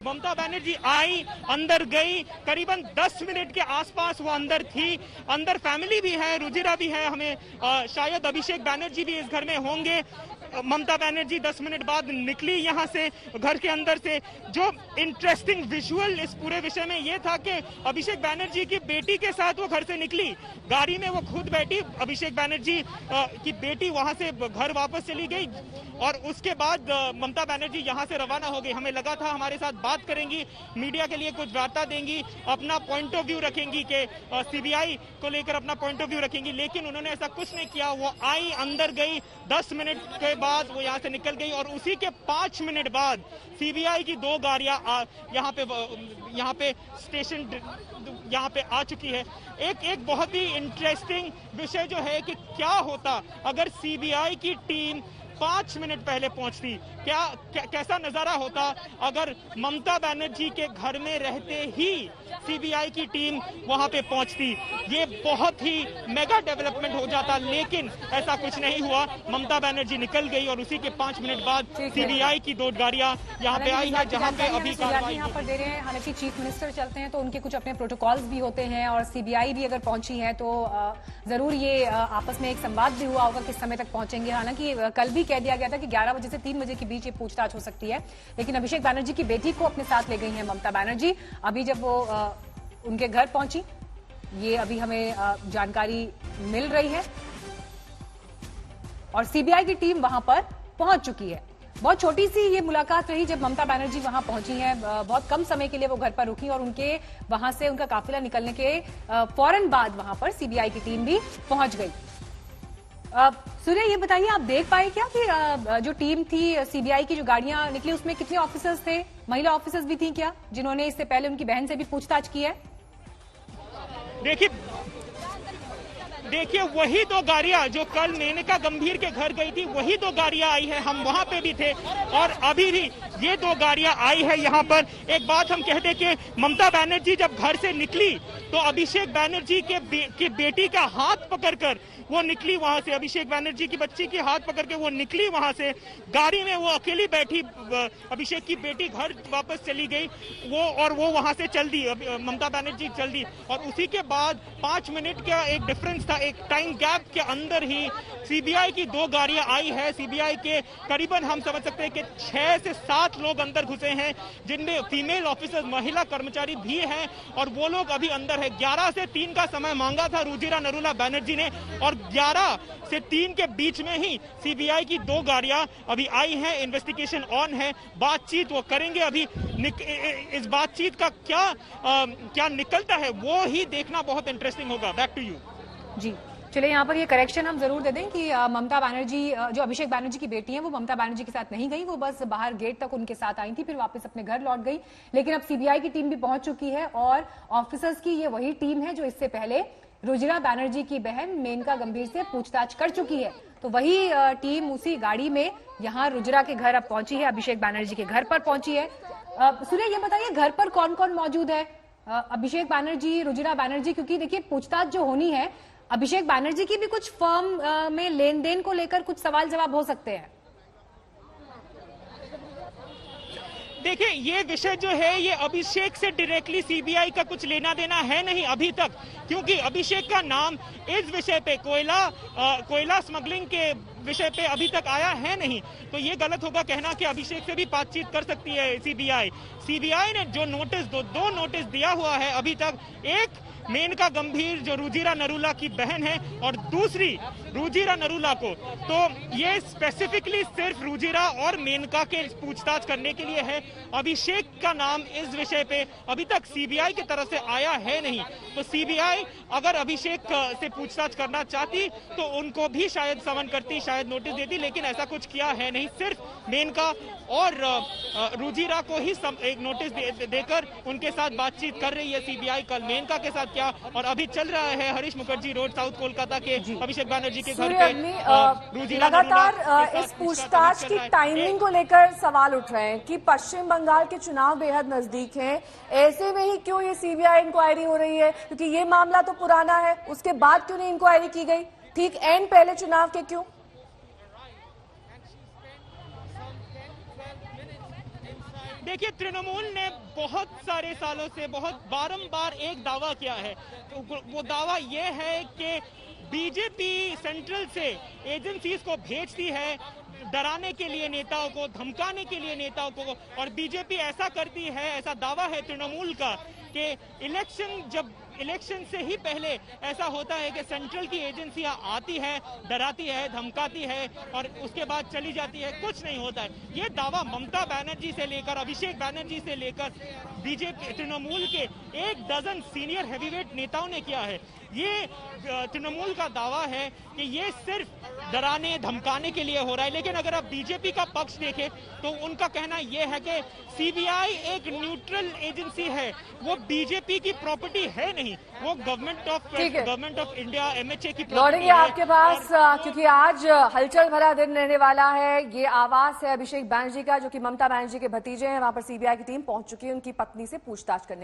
ममता बनर्जी आई, अंदर गई, करीबन 10 मिनट के आसपास वो अंदर थी। अंदर फैमिली भी है, रुजिरा भी है, हमें शायद अभिषेक बनर्जी भी इस घर में होंगे। ममता बनर्जी 10 मिनट बाद निकली यहां से, घर के अंदर से। जो इंटरेस्टिंग विजुअल इस पूरे विषय में ये था कि अभिषेक बनर्जी की बेटी के साथ वो घर से निकली, गाड़ी में वो खुद बैठी, अभिषेक बनर्जी की बेटी वहां से घर वापस चली गई और उसके बाद ममता बनर्जी यहां से रवाना हो गई। हमें लगा था हमारे साथ बात करेंगी, मीडिया के लिए कुछ वार्ता देंगी, अपना पॉइंट ऑफ व्यू रखेंगी कि सीबीआई को लेकर अपना पॉइंट ऑफ व्यू रखेंगी, लेकिन उन्होंने ऐसा कुछ नहीं किया। वो आई, अंदर गई, 10 मिनट के बाद वो यहां से निकल गई और उसी के 5 मिनट बाद सीबीआई की 2 गाड़ियां यहाँ पे स्टेशन यहाँ पे आ चुकी है। एक बहुत ही इंटरेस्टिंग विषय जो है कि क्या होता अगर सीबीआई की टीम 5 मिनट पहले पहुंचती, कैसा नजारा होता अगर ममता बनर्जी के घर में रहते ही सीबीआई की टीम वहां पे पहुंचती। ये बहुत ही मेगा डेवलपमेंट हो जाता, लेकिन ऐसा कुछ नहीं हुआ। ममता बनर्जी निकल गई और उसी के 5 मिनट बाद सीबीआई की 2 गाड़ियां यहाँ पे आई है, जहाँ पे अभी कार्रवाई यहाँ पर दे रहे हैं। हालांकि चीफ मिनिस्टर चलते हैं तो उनके कुछ अपने प्रोटोकॉल्स भी होते हैं और सीबीआई भी अगर पहुंची है तो जरूर ये आपस में एक संवाद भी हुआ होगा किस समय तक पहुंचेंगे। हालांकि कल भी कह दिया गया था कि 11 बजे से 3 बजे के बीच ये पूछताछ हो सकती है, लेकिन अभिषेक बनर्जी की बेटी को अपने साथ ले गई हैं ममता बनर्जी। अभी जब वो उनके घर पहुंची, ये अभी हमें जानकारी मिल रही है और सीबीआई की टीम वहां पर पहुंच चुकी है। बहुत छोटी सी ये मुलाकात रही जब ममता बनर्जी वहां पहुंची हैं, बहुत कम समय के लिए वो घर पर रुकी और उनके वहां से उनका काफिला निकलने के फौरन बाद वहां पर सीबीआई की टीम भी पहुंच गई। सूर्य, ये बताइए, आप देख पाए क्या कि जो टीम थी सीबीआई की, जो गाड़ियां निकली, उसमें कितने ऑफिसर्स थे? महिला ऑफिसर्स भी थी क्या, जिन्होंने इससे पहले उनकी बहन से भी पूछताछ की है? देखिए वही 2 गाड़ियां जो कल मेनका गंभीर के घर गई थी, वही 2 गाड़ियां आई है। हम वहां पे भी थे और अभी भी ये 2 गाड़ियां आई है यहाँ पर। एक बात हम कहते कि ममता बनर्जी जब घर से निकली तो अभिषेक बनर्जी के बेटी का हाथ पकड़कर वो निकली वहां से। अभिषेक बनर्जी की बच्ची की हाथ पकड़ के वो निकली वहां से। गाड़ी में वो अकेली बैठी, अभिषेक की बेटी घर वापस चली गई, वो वहां से चल दी, ममता बनर्जी चल दी। और उसी के बाद 5 मिनट का एक डिफरेंस था, एक टाइम गैप के अंदर ही सीबीआई की 2 गाड़ियां आई है। सीबीआई के करीबन हम समझ सकते हैं कि 6 से 7 लोग अंदर घुसे हैं, जिनमें फीमेल ऑफिसर, महिला कर्मचारी भी हैं और वो लोग अभी अंदर है। 11 से 3 का समय मांगा था रुजिरा नरूला बनर्जी ने और 11 से 3 के बीच में ही सीबीआई की 2 गाड़ियां अभी आई हैं। इन्वेस्टिगेशन ऑन है, बातचीत वो करेंगे। अभी इस बातचीत का क्या निकलता है वो ही देखना बहुत इंटरेस्टिंग होगा। बैक टू यू जी। चलिए, यहाँ पर ये करेक्शन हम जरूर दे दें कि ममता बनर्जी, जो अभिषेक बनर्जी की बेटी है, वो ममता बनर्जी के साथ नहीं गई, वो बस बाहर गेट तक उनके साथ आई थी, फिर वापस अपने घर लौट गई। लेकिन अब सीबीआई की टीम भी पहुंच चुकी है और ऑफिसर्स की ये वही टीम है जो इससे पहले रुजिरा बनर्जी की बहन मेनका गंभीर से पूछताछ कर चुकी है। तो वही टीम उसी गाड़ी में यहाँ रुजिरा के घर अब पहुंची है, अभिषेक बनर्जी के घर पर पहुंची है। सूर्य, ये बताइए घर पर कौन कौन मौजूद है? अभिषेक बनर्जी, रुजिरा बनर्जी, क्योंकि देखिए पूछताछ जो होनी है, अभिषेक बनर्जी की भी कुछ फर्म में लेन देन को लेकर कुछ सवाल जवाब हो सकते हैं। देखिए ये विषय जो है ये अभिषेक से डायरेक्टली सीबीआई का कुछ लेना देना है नहीं अभी तक, क्योंकि अभिषेक का नाम इस विषय पे कोयला स्मगलिंग के विषय पे अभी तक आया है नहीं। तो ये गलत होगा कहना कि अभिषेक से भी बातचीत कर सकती है सीबीआई ने जो नोटिस दो नोटिस दिया हुआ है अभी तक, एक मेनका गंभीर जो रुजिरा नरूला की बहन है और दूसरी रुजिरा नरूला को, तो ये स्पेसिफिकली सिर्फ रुजिरा और मेनका के पूछताछ करने के लिए है। अभिषेक का नाम इस विषय पे अभी तक सीबीआई की तरफ से आया है नहीं। तो सीबीआई अगर अभिषेक से पूछताछ करना चाहती तो उनको भी शायद समन करती, शायद नोटिस देती, लेकिन ऐसा कुछ किया है नहीं। सिर्फ मेनका और रुजिरा को ही एक नोटिस देकर उनके साथ बातचीत कर रही है सीबीआई। कल मेनका के साथ क्या, और अभी चल रहा है हरीश मुखर्जी रोड, साउथ कोलकाता के अभिषेक बनर्जी के घर पे लगातार इस पूछताछ की टाइमिंग को लेकर सवाल उठ रहे हैं कि पश्चिम बंगाल के चुनाव बेहद नजदीक हैं, ऐसे में ही क्यों ये सीबीआई इंक्वायरी हो रही है? क्योंकि ये मामला तो पुराना है, उसके बाद क्यों नहीं इंक्वायरी की गई, ठीक एंड पहले चुनाव के क्यों? देखिए, तृणमूल ने बहुत सारे सालों से बहुत बारंबार एक दावा किया है, तो वो दावा ये है कि बीजेपी सेंट्रल से एजेंसीज को भेजती है डराने के लिए नेताओं को, धमकाने के लिए नेताओं को, और बीजेपी ऐसा करती है, ऐसा दावा है तृणमूल का कि इलेक्शन से ही पहले ऐसा होता है कि सेंट्रल की एजेंसियां आती है, डराती है, धमकाती है और उसके बाद चली जाती है, कुछ नहीं होता है। ये दावा ममता बनर्जी से लेकर अभिषेक बनर्जी से लेकर बीजेपी तृणमूल के 1 डजन सीनियर हैवीवेट नेताओं ने किया है। ये तृणमूल का दावा है कि ये सिर्फ डराने धमकाने के लिए हो रहा है, लेकिन अगर आप बीजेपी का पक्ष देखें तो उनका कहना यह है कि सीबीआई एक न्यूट्रल एजेंसी है, वो बीजेपी की प्रॉपर्टी है नहीं, वो गवर्नमेंट ऑफ इंडिया एमएचए की लौटेंगे आपके पास क्योंकि आज हलचल भरा दिन रहने वाला है। ये आवाज है अभिषेक बनर्जी का, जो कि ममता बनर्जी के भतीजे हैं। वहां पर सीबीआई की टीम पहुंच चुकी है उनकी पत्नी से पूछताछ करने।